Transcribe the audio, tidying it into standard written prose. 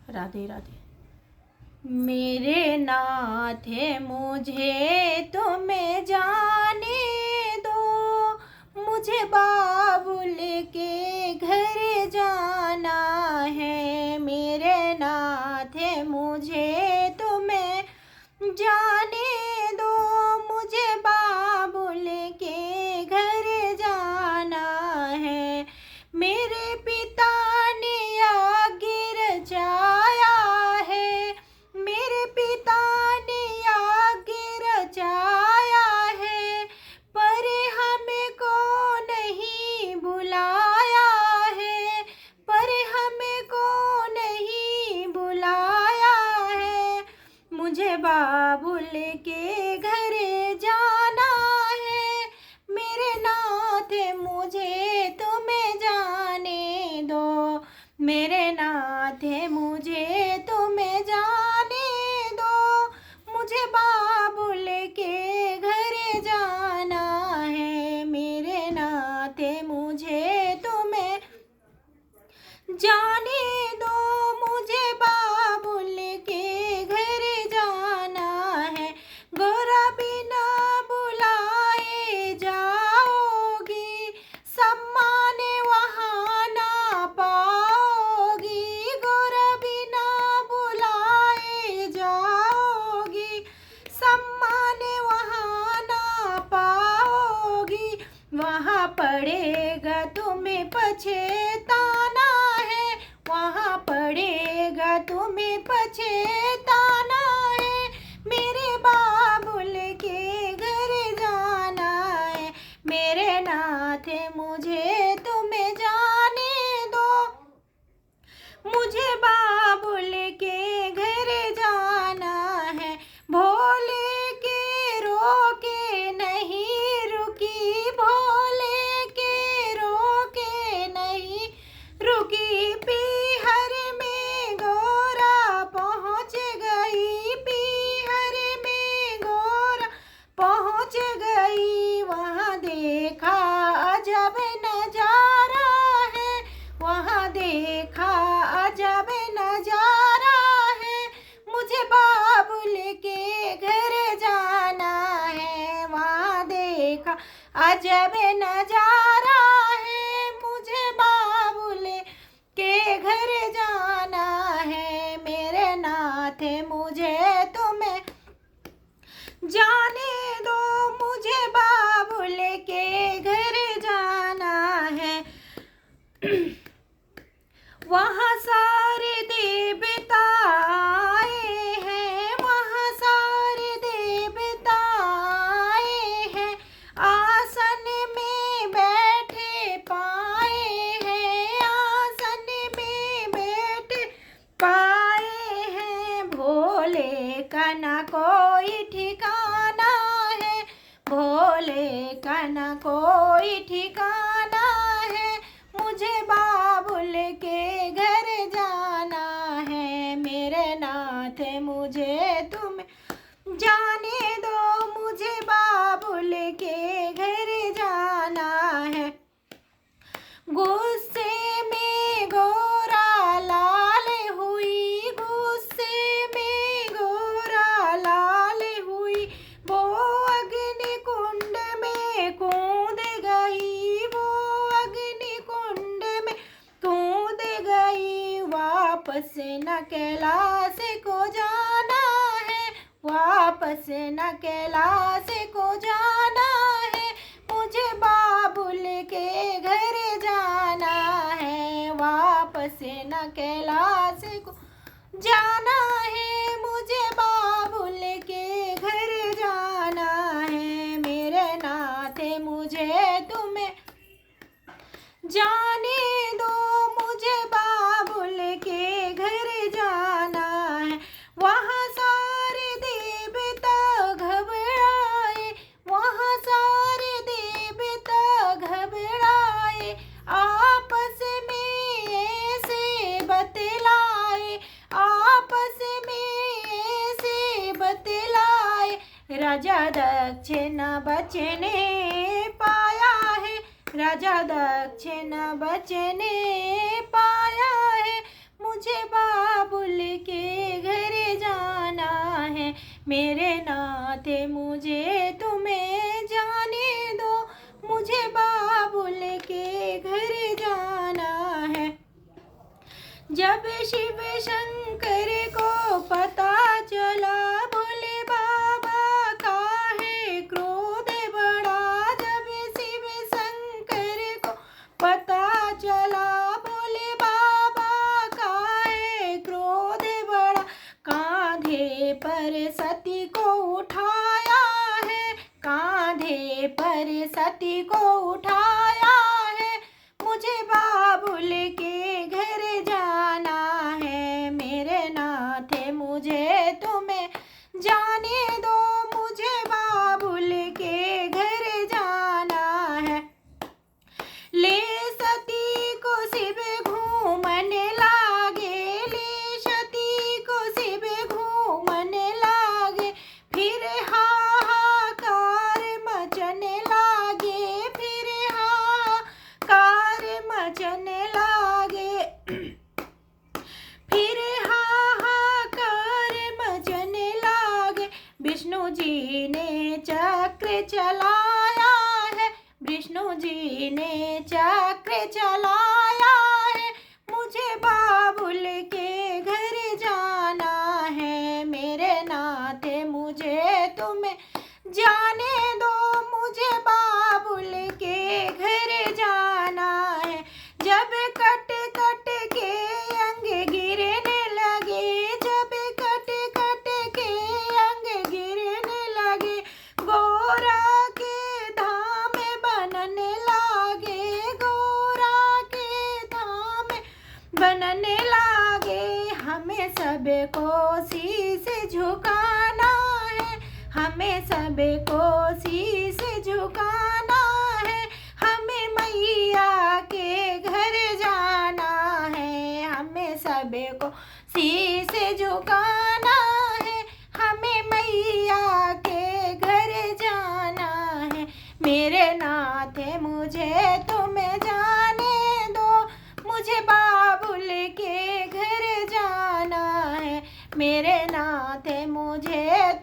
राधे राधे। मेरे नाथ मुझे तुम्हें जाने दो, मुझे बाबुल के घर जाना है। मेरे नाथ मुझे तुम्हें जाने दो, मुझे बाबुल के घर जाना है। मेरे पिता ने आगे रचाया है, मेरे पिता ने आगे रचाया है, पर हमको नहीं बुलाया है, पर हमको नहीं बुलाया है। मुझे बाबुल के घर जाना है। मेरे नाथ मुझे तुम्हें जाने दो, मेरे नाथ मुझे तुम्हें जाने दो, मुझे बाबुल के घर जाना है। मेरे नाथ मुझे तुम्हें जाने दो, मुझे बाबुल के घर जाना है। गोरा बिना बुलाए जाओगी, सम्मान वहाँ ना पाओगी। गोरा बिना बुलाए जाओगी, सम्मान वहाँ ना पाओगी। वहाँ पड़ेगा तुम्हें पछताना है, वहाँ पड़ेगा तुम्हें पछताना है। मेरे बाबुल के घर जाना है। मेरे नाथ मुझे तुम्हें जाने दो, मुझे बाबुल के घर जाना है। भोले के रोके नहीं रुकी, भोले के रोके नहीं रुकी। पीहर में गोरा पहुँच गई, पीहर में गोरा पहुँच गई। वहाँ देखा अजब नजारा है, वहाँ देखा अजब नजारा है। मुझे बाबुल के घर जाना है, वहाँ देखा अजब नजारा है। मुझे बाबुल के घर जाना है। मेरे नाथ मुझे तुम्हें जाने दो, मुझे बाबुल के घर जाना है। वहाँ सारे देवता आए हैं, वहाँ सारे देवता आए हैं। आसन में बैठे पाए हैं, आसन में बैठे पाए हैं। भोले का न कोई ठिकाना है, भोले का न कोई ठिकाना है। मुझे बाबुल के घर जाना है। मेरे नाथ मुझे तुम्हें जाने दो, मुझे बाबुल के घर जाना है। गुस्से में गोरा लाल हुई, गुस्से में गोरा लाल हुई। वो अग्नि कुंड में कूद गई, वो अग्नि कुंड में कूद गई। वापस न कैलाश को जाना है, वापस न कैलाश को जाना है। मुझे बाबुल के घर जाना है, वापस न कैलाश को जाना है। मुझे बाबुल के घर जाना है। मेरे नाथ मुझे तुम्हें जाने दो, मुझे बाबुल के घर जाना है। वहाँ सारे देवता घबराए, वहाँ सारे देवता घबराए। आपस में ऐसे बतलाए, आपस में ऐसे बतलाए। राजा दक्ष न बचने पाया है, राजा दक्ष न बचने पाया है। मुझे बाबुल नाथ मुझे तुम्हें जाने दो, मुझे बाबुल के घर जाना है। जब शिव शंकर को पता चला, बोले बाबा का है क्रोध बड़ा। जब शिव शंकर को पता चला, बोले बाबा का है क्रोध बड़ा। कांधे पर सती को उठाया है, कांधे पर सती को उठाया है। मुझे बाबुल के घर जाना है, मेरे नाथ मुझे तुम्हें जाने दो, मुझे बाबुल के घर जाना है। ले सती को शिव घूमने लागे, ले सती को शिव घूमने लागे। फिर हाहाकार मचने लागे, फिर हाहाकार मचने लागे। फिर हाहाकार मचने लागे। विष्णु जी ने चक्र चलाया है, विष्णु जी ने चक्र चलाया है। मुझे बाबुल के घर जाना है, मेरे नाथ मुझे तुम्हें जाने दो, मुझे बाबुल के घर जाना है। जब कट कट के अंग गिरने लगे, जब कट कट के अंग गिरने लगे। गोरा के धाम बनने लागे, गोरा के धाम बनने लागे। हमें सबको शीश झुकाना है, हमें सबको शीश झुकाना है। हमें मैया के घर जाना है, हमें सबको शीश झुकाना है। हमें मैया के घर जाना है, मेरे नाथ मुझे तुम्हें जाने दो, मुझे बाबुल के घर जाना है। मेरे नाथ मुझे